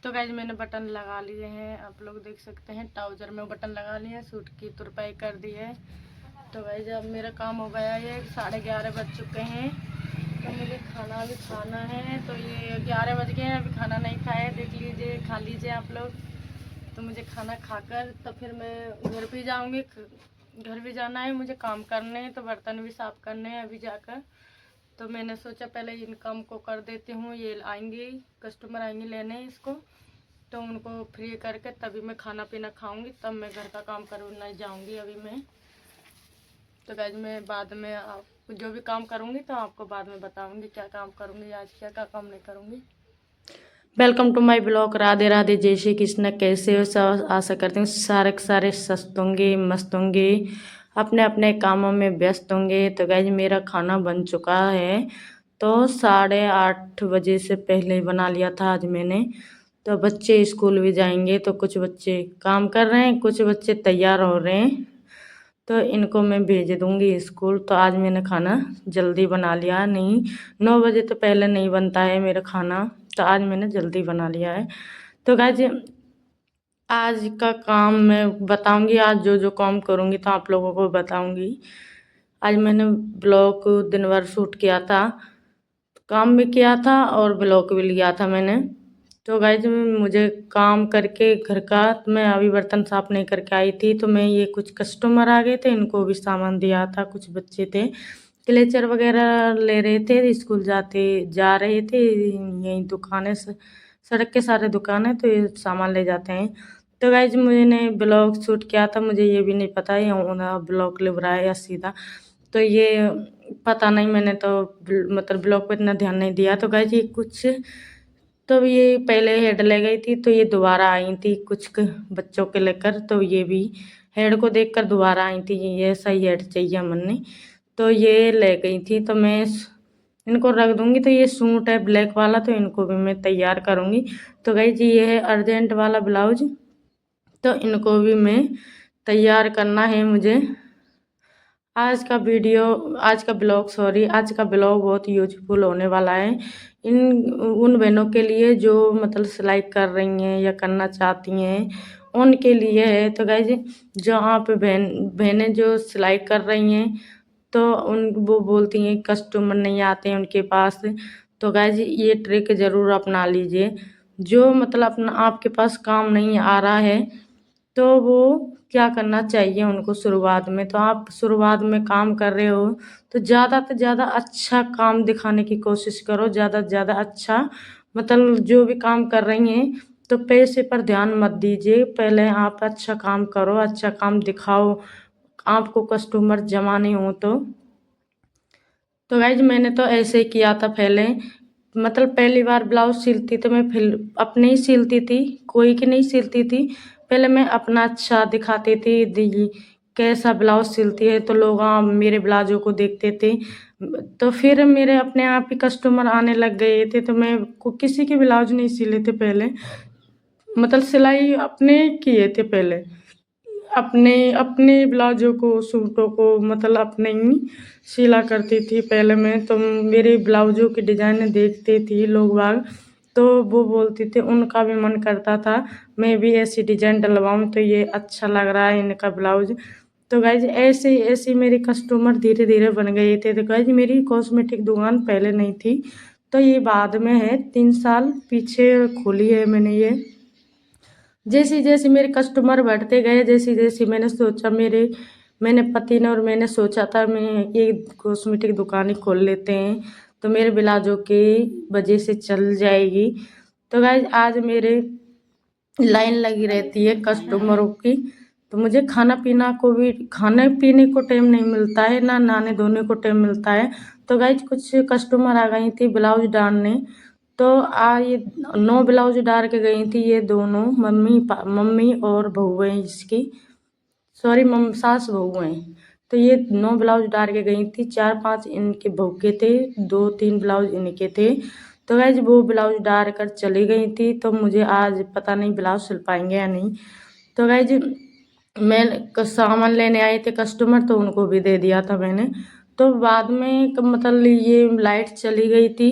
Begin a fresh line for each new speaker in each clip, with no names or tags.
तो गाइज मैंने बटन लगा लिए हैं, आप लोग देख सकते हैं। ट्राउजर में बटन लगा लिए हैं, सूट की तुरपाई कर दी है। तो गाइज अब मेरा काम हो गया है, 11:30 बज चुके हैं। तो मुझे खाना भी खाना है। तो ये 11 बज गए हैं, अभी खाना नहीं खाया, देख लीजिए, खा लीजिए आप लोग। तो मुझे खाना खाकर तो फिर मैं घर भी जाऊंगी, घर भी जाना है, मुझे काम करने हैं, तो बर्तन भी साफ करने हैं अभी जाकर। तो मैंने सोचा पहले इन काम को कर देती हूँ, ये आएंगे, कस्टमर आएंगे लेने इसको, तो उनको फ्री करके तभी मैं खाना पीना खाऊंगी, तब मैं घर का काम करने जाऊंगी अभी मैं। तो गाइज मैं बाद में जो भी काम करूंगी तो आपको बाद में बताऊंगी क्या काम करूंगी आज, क्या काम नहीं करूंगी। Welcome to my blog. Radhe Radhe, जय श्री कृष्ण। कैसे हो सब? आशा करती हूँ सारे स्वस्थ होंगे, मस्त होंगे, अपने अपने कामों में व्यस्त होंगे। तो गाइज मेरा खाना बन चुका है, तो 8:30 बजे से पहले ही बना लिया था आज मैंने। तो बच्चे स्कूल भी जाएंगे, तो कुछ बच्चे काम कर रहे हैं, कुछ बच्चे तैयार हो रहे हैं, तो इनको मैं भेज दूंगी स्कूल। तो आज मैंने खाना जल्दी बना लिया, नहीं 9 बजे तो पहले नहीं बनता है मेरा खाना, तो आज मैंने जल्दी बना लिया है। तो गाइज आज का काम मैं बताऊंगी, आज जो जो काम करूंगी तो आप लोगों को बताऊंगी। आज मैंने ब्लॉग दिन भर शूट किया था, काम भी किया था और ब्लॉग भी लिया था मैंने। तो गाइज मुझे काम करके घर का, मैं अभी बर्तन साफ नहीं करके आई थी, तो मैं ये कुछ कस्टमर आ गए थे, इनको भी सामान दिया था। कुछ बच्चे थे क्लेचर वगैरह ले रहे थे, स्कूल जा रहे थे, यही दुकानें सड़क के सारे दुकान है, तो ये सामान ले जाते हैं। तो गाइज मैंने ब्लॉग शूट किया था, मुझे ये भी नहीं पता है ब्लॉग ले रहा है या सीधा, तो ये पता नहीं, मैंने तो मतलब ब्लॉग पर इतना ध्यान नहीं दिया। तो गाइज ये कुछ, तो ये पहले हेड ले गई थी, तो ये दोबारा आई थी कुछ बच्चों के लेकर, तो ये भी हेड को देखकर दोबारा आई थी, ये सही हेड चाहिए हमने, तो ये ले गई थी। तो मैं इनको रख दूंगी। तो ये सूट है ब्लैक वाला, तो इनको भी मैं तैयार करूंगी। तो गाइज ये है अर्जेंट वाला ब्लाउज, तो इनको भी मैं तैयार करना है मुझे। आज का ब्लॉग बहुत यूजफुल होने वाला है उन बहनों के लिए जो मतलब सिलाई कर रही हैं या करना चाहती हैं, उनके लिए है। तो गाइज जो आप बहनें जो सिलाई कर रही हैं, तो वो बोलती हैं कस्टमर नहीं आते हैं उनके पास, तो गाइज ये ट्रिक ज़रूर अपना लीजिए। जो मतलब अपना आपके पास काम नहीं आ रहा है, तो वो क्या करना चाहिए उनको शुरुआत में, तो आप शुरुआत में काम कर रहे हो तो ज़्यादा से ज़्यादा अच्छा काम दिखाने की कोशिश करो, ज़्यादा से ज़्यादा अच्छा, मतलब जो भी काम कर रही हैं तो पैसे पर ध्यान मत दीजिए, पहले आप अच्छा काम करो, अच्छा काम दिखाओ, आपको कस्टमर जमा नहीं हो तो गाइज मैंने तो ऐसे ही किया था पहले, मतलब पहली बार ब्लाउज सिलती तो मैं फिर अपने ही सिलती थी, कोई की नहीं सिलती थी। पहले मैं अपना अच्छा दिखाती थी, दी कैसा ब्लाउज सिलती है, तो लोग मेरे ब्लाउजों को देखते थे, तो फिर मेरे अपने आप ही कस्टमर आने लग गए थे। तो मैं किसी के ब्लाउज नहीं सिले थे पहले, मतलब सिलाई अपने किए थे पहले, अपने अपने ब्लाउजों को, सूटों को मतलब अपने ही सिला करती थी पहले मैं। तो मेरे ब्लाउजों की डिज़ाइन देखते थी लोग बाग, तो वो बोलते थे, उनका भी मन करता था मैं भी ऐसी डिज़ाइन डलवाऊँ, तो ये अच्छा लग रहा है इनका ब्लाउज। तो गाइज ऐसे ऐसे मेरे कस्टमर धीरे धीरे बन गए थे। तो गाइज मेरी कॉस्मेटिक दुकान पहले नहीं थी, तो ये बाद में है, 3 साल पीछे खोली है मैंने ये। जैसे जैसे मेरे कस्टमर बढ़ते गए, जैसे जैसे मैंने पति ने और मैंने सोचा था मैं ये कॉस्मेटिक दुकान ही खोल लेते हैं, तो मेरे ब्लाउजों की वजह से चल जाएगी। तो गाइज आज मेरे लाइन लगी रहती है कस्टमरों की, तो मुझे खाने पीने को टाइम नहीं मिलता है, ना नहाने धोने को टाइम मिलता है। तो गाइज कुछ कस्टमर आ गई थी ब्लाउज डालने, तो ये 9 ब्लाउज डाल के गई थी, ये दोनों मम्मी और बहू हैं इसकी, सॉरी सास बहू हैं। तो ये 9 ब्लाउज डाल के गई थी, 4-5 इनके बहू के थे, 2-3 ब्लाउज इनके थे। तो गाइज वो ब्लाउज डाल कर चली गई थी, तो मुझे आज पता नहीं ब्लाउज सिल पाएंगे या नहीं। तो गाइज मैं सामान लेने आए थे कस्टमर, तो उनको भी दे दिया था मैंने। तो बाद में मतलब ये लाइट चली गई थी,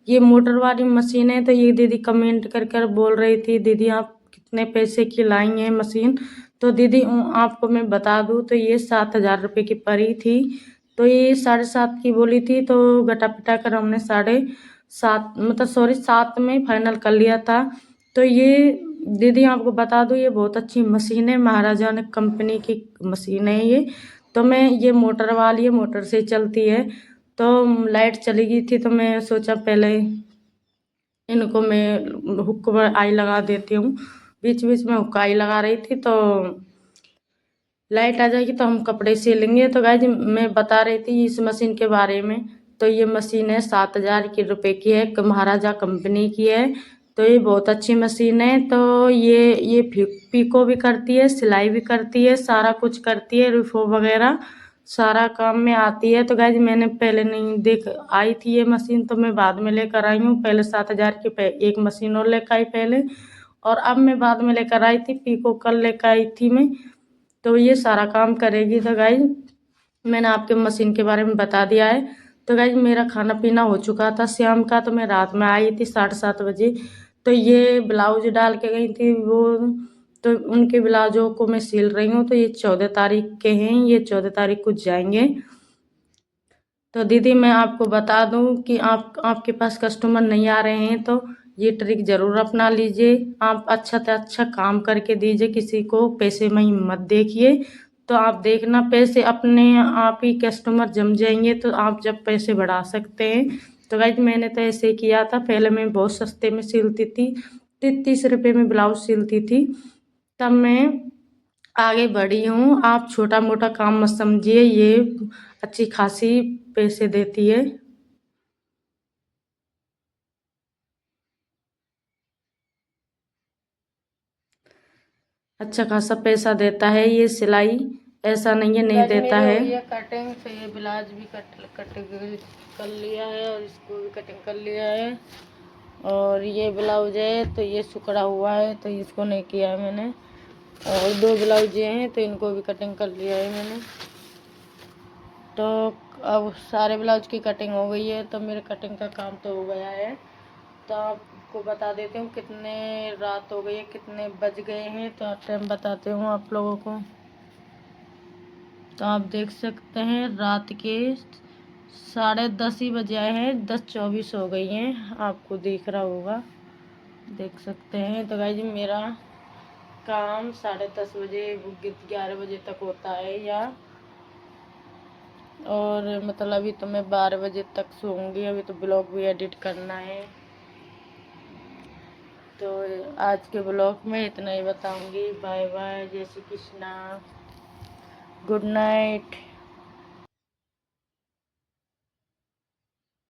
ये मोटर वाली मशीन है। तो ये दीदी कमेंट कर कर बोल रही थी, दीदी आप कितने पैसे की लाई हैं मशीन। तो दीदी आपको मैं बता दूँ तो ये 7,000 रुपये की पड़ी थी। तो ये 7.5 की बोली थी, तो घटा पिटा कर हमने 7.5 मतलब सॉरी 7 में फाइनल कर लिया था। तो ये दीदी आपको बता दूँ ये बहुत अच्छी मशीन है, महाराजा ने कंपनी की मशीन है ये। तो मैं ये मोटर वाली है, मोटर से चलती है। तो लाइट चली गई थी तो मैं सोचा पहले इनको मैं हुक पर आई लगा देती हूँ। बीच बीच में हुक आई लगा रही थी, तो लाइट आ जाएगी तो हम कपड़े सिलेंगे। तो गाइस मैं बता रही थी इस मशीन के बारे में। तो ये मशीन है 7,000 रुपये की है, महाराजा कंपनी की है। तो ये बहुत अच्छी मशीन है। तो ये पीको भी करती है, सिलाई भी करती है, सारा कुछ करती है, रिफो वगैरह सारा काम में आती है। तो गाइस मैंने पहले नहीं देख आई थी ये मशीन, तो मैं बाद में लेकर आई हूँ। पहले 7,000 की एक मशीन और लेकर आई पहले, और अब मैं बाद में लेकर आई थी पीको, कल लेकर आई थी मैं। तो ये सारा काम करेगी। तो गाइस मैंने आपके मशीन के बारे में बता दिया है। तो गाइस मेरा खाना पीना हो चुका था शाम का। तो मैं रात में आई थी 7:30 बजे। तो ये ब्लाउज डाल के गई थी वो, तो उनके ब्लाउजों को मैं सिल रही हूँ। तो ये 14 तारीख के हैं, ये 14 तारीख को जाएंगे। तो दीदी मैं आपको बता दूं कि आपके पास कस्टमर नहीं आ रहे हैं तो ये ट्रिक ज़रूर अपना लीजिए। आप अच्छा से अच्छा काम करके दीजिए, किसी को पैसे में ही मत देखिए। तो आप देखना पैसे अपने आप ही कस्टमर जम जाएंगे, तो आप जब पैसे बढ़ा सकते हैं। तो गाइज मैंने तो ऐसे ही किया था, पहले मैं बहुत सस्ते में सिलती थी, 30 रुपये में ब्लाउज सिलती थी। तब मैं आगे बढ़ी हूँ। आप छोटा मोटा काम मत समझिए, ये अच्छी खासी पैसे देती है। अच्छा खासा पैसा देता है ये सिलाई, ऐसा नहीं है नहीं देता है। ये कटिंग से ये ब्लाउज भी कटिंग कर लिया है, और इसको भी कटिंग कर लिया है। और ये ब्लाउज है तो ये सुखड़ा हुआ है, तो इसको नहीं किया है मैंने। और 2 ब्लाउज ये हैं तो इनको भी कटिंग कर लिया है मैंने। तो अब सारे ब्लाउज की कटिंग हो गई है, तो मेरे कटिंग का काम तो हो गया है। तो आपको बता देती हूँ कितने रात हो गई है, कितने बज गए हैं। तो टाइम बताती हूँ आप लोगों को। तो आप देख सकते हैं रात के 10:30 ही बजे आए हैं, 10:24 हो गई हैं, आपको दिख रहा होगा, देख सकते हैं। तो गाइस मेरा काम 10:30 बजे 11 बजे तक होता है, या और मतलब अभी तो मैं 12 बजे तक सोऊंगी। अभी तो ब्लॉग भी एडिट करना है। तो आज के ब्लॉग में इतना ही बताऊंगी। बाय बाय, जय श्री कृष्णा, गुड नाइट।